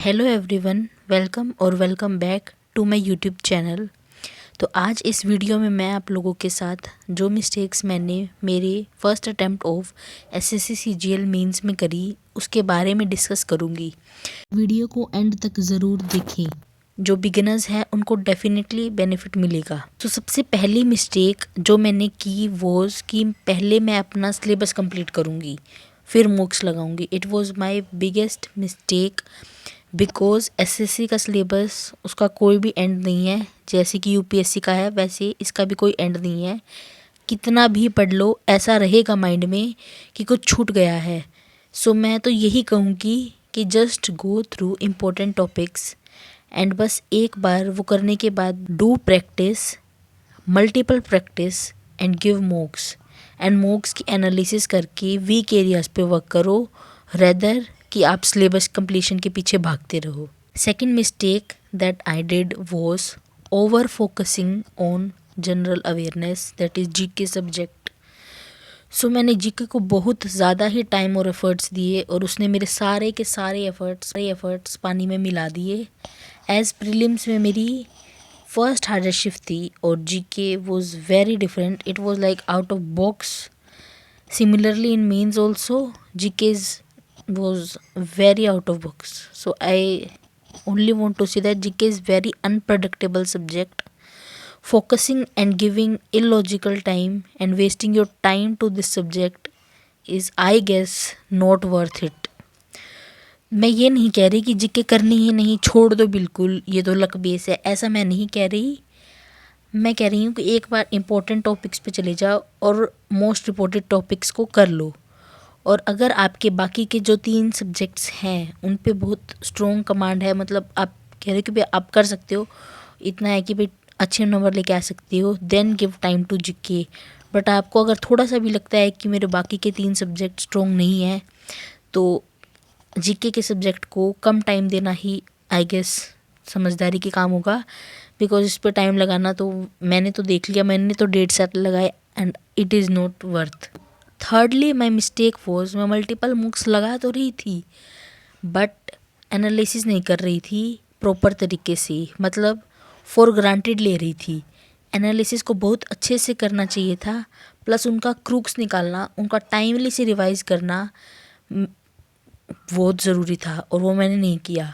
Hello everyone, welcome और welcome back to my YouTube channel. तो आज इस वीडियो में मैं आप लोगों के साथ जो मिस्टेक्स मैंने मेरे first attempt of SSC CGL mains में करी उसके बारे में डिस्कस करूँगी। वीडियो को एंड तक ज़रूर देखें। जो बिगिनर्स हैं उनको डेफिनेटली बेनिफिट मिलेगा। तो सबसे पहली मिस्टेक जो मैंने की वॉज कि पहले मैं अपना सिलेबस कंप्लीट करूँगी फिर मॉक्स लगाऊंगी। It was my biggest mistake because SSC का सिलेबस उसका कोई भी एंड नहीं है। जैसे कि यूपीएससी का है वैसे इसका भी कोई एंड नहीं है। कितना भी पढ़ लो ऐसा रहेगा माइंड में कि कुछ छूट गया है। सो मैं तो यही कहूँगी कि just go through important topics and बस एक बार वो करने के बाद do practice, multiple practice and give mocks. And mocks की एनालिसिस करके वीक एरियाज पे वर्क करो रेदर कि आप सिलेबस कंप्लीशन के पीछे भागते रहो। Second mistake that I did was over focusing on general awareness, that is GK subject. So मैंने जीके को बहुत ज़्यादा ही टाइम और एफर्ट्स दिए और उसने मेरे सारे के सारे एफर्ट्स पानी में मिला दिए। एज प्रीलिम्स में मेरी फर्स्ट हार्डेस्ट शिफ्ट थी और GK was very different. It was like out of box. Similarly in mains also GK's was very out of box. So I only want to say that GK is very unpredictable subject. Focusing and giving illogical time and wasting your time to this subject is, I guess, not worth it. मैं ये नहीं कह रही कि GK करनी ही नहीं, छोड़ दो बिल्कुल, ये तो लक बेस है, ऐसा मैं नहीं कह रही। मैं कह रही हूँ कि एक बार इम्पोर्टेंट टॉपिक्स पे चले जाओ और मोस्ट इम्पोर्टेंट टॉपिक्स को कर लो। और अगर आपके बाकी के जो 3 सब्जेक्ट्स हैं उन पे बहुत स्ट्रॉन्ग कमांड है, मतलब आप कह रहे हो कि भाई आप कर सकते हो, इतना है कि भाई अच्छे नंबर लेके आ सकते हो, then give time to GK. But आपको अगर थोड़ा सा भी लगता है कि मेरे बाकी के 3 सब्जेक्ट स्ट्रॉन्ग नहीं है तो जीके के सब्जेक्ट को कम टाइम देना ही, आई गेस, समझदारी के काम होगा। बिकॉज इस पर टाइम लगाना तो मैंने तो देख लिया, मैंने तो 1.5 साल लगाए and it is not worth. Thirdly my mistake was मैं मल्टीपल मॉक्स लगा तो रही थी बट एनालिसिस नहीं कर रही थी प्रॉपर तरीके से, मतलब फॉर ग्रांटेड ले रही थी। एनालिसिस को बहुत अच्छे से करना चाहिए था, प्लस उनका क्रूक्स निकालना, उनका टाइमली से रिवाइज करना बहुत ज़रूरी था और वो मैंने नहीं किया।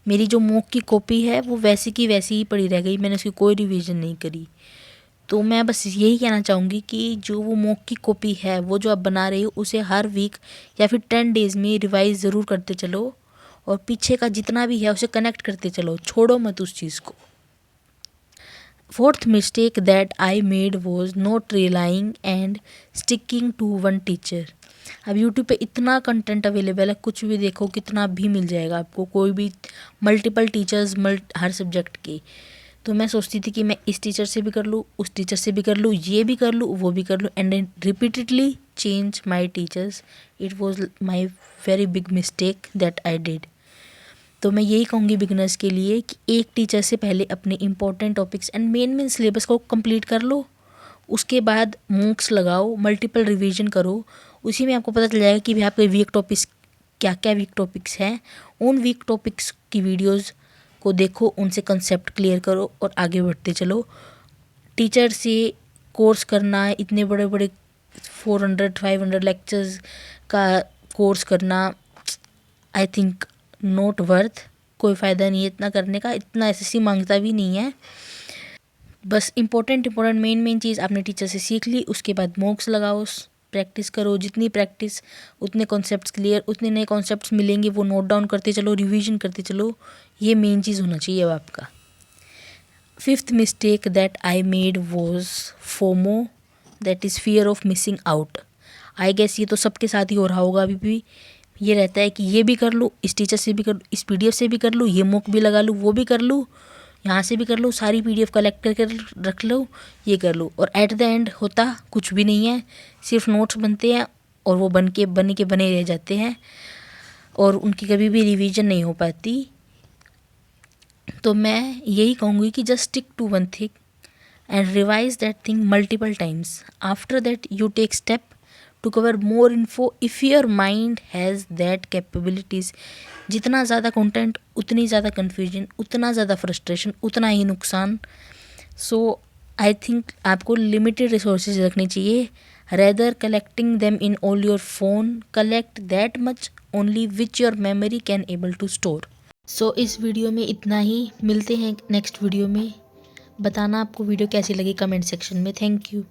मेरी जो मॉक की कॉपी है वो वैसी की वैसी ही पड़ी रह गई, मैंने उसकी कोई रिवीजन नहीं करी। तो मैं बस यही कहना चाहूँगी कि जो वो मॉक की कॉपी है वो जो आप बना रही हो उसे हर वीक या फिर 10 डेज़ में रिवाइज ज़रूर करते चलो और पीछे का जितना भी है उसे कनेक्ट करते चलो, छोड़ो मत उस चीज़ को। Fourth mistake that I made was not relying and sticking to one teacher. अब यूट्यूब पे इतना कंटेंट अवेलेबल है, कुछ भी देखो, कितना भी मिल जाएगा आपको, कोई भी मल्टीपल टीचर्स हर सब्जेक्ट के। तो मैं सोचती थी कि मैं इस टीचर से भी कर लूँ, उस टीचर से भी कर लूँ, ये भी कर लूँ, वो भी कर लूँ, and repeatedly change my teachers. It was my very big mistake that I did. तो मैं यही कहूँगी बिगिनर्स के लिए कि एक टीचर से पहले अपने important topics and main syllabus को कंप्लीट कर लो, उसके बाद मॉक्स लगाओ, मल्टीपल रिवीजन करो। उसी में आपको पता चल जाएगा कि भाई आपके वीक टॉपिक्स क्या क्या वीक टॉपिक्स हैं। उन वीक टॉपिक्स की वीडियोस को देखो, उनसे कंसेप्ट क्लियर करो और आगे बढ़ते चलो। टीचर से कोर्स करना, इतने बड़े बड़े 400-500 लेक्चर्स का कोर्स करना, आई थिंक नॉट वर्थ। कोई फ़ायदा नहीं है इतना करने का, इतना एसएससी मांगता भी नहीं है। बस इम्पोर्टेंट मेन चीज़ आपने टीचर से सीख ली, उसके बाद मॉक्स लगाओ, प्रैक्टिस करो, जितनी प्रैक्टिस उतने कॉन्सेप्ट्स क्लियर, उतने नए कॉन्सेप्ट्स मिलेंगे, वो नोट डाउन करते चलो, रिवीजन करते चलो। ये मेन चीज़ होना चाहिए अब आपका। Fifth mistake that I made was FOMO, that is fear of missing out. I guess ये तो सबके साथ ही हो रहा होगा अभी भी। ये रहता है कि ये भी कर लूँ, इस टीचर से भी कर लूँ, इस पीडीएफ से भी कर लूँ, ये मॉक भी लगा लूँ, वो भी कर लूँ, यहाँ से भी कर लूँ, सारी पीडीएफ कलेक्ट करके रख लो, ये कर लूँ, और एट द एंड होता कुछ भी नहीं है। सिर्फ नोट्स बनते हैं और वो बने रह जाते हैं और उनकी कभी भी रिवीजन नहीं हो पाती। तो मैं यही कहूँगी कि just stick to one thing and revise that thing multiple times. After that you take step to cover more info if your mind has that capabilities. जितना ज़्यादा कंटेंट उतनी ज़्यादा कन्फ्यूजन, उतना ज़्यादा फ्रस्ट्रेशन, उतना ही नुकसान। सो आई थिंक आपको लिमिटेड रिसोर्सेज रखनी चाहिए। Rather collecting them in all your phone, collect that much only which your memory can able to store. So इस वीडियो में इतना ही, मिलते हैं नेक्स्ट वीडियो में। बताना आपको वीडियो कैसी लगी कमेंट सेक्शन में। Thank you.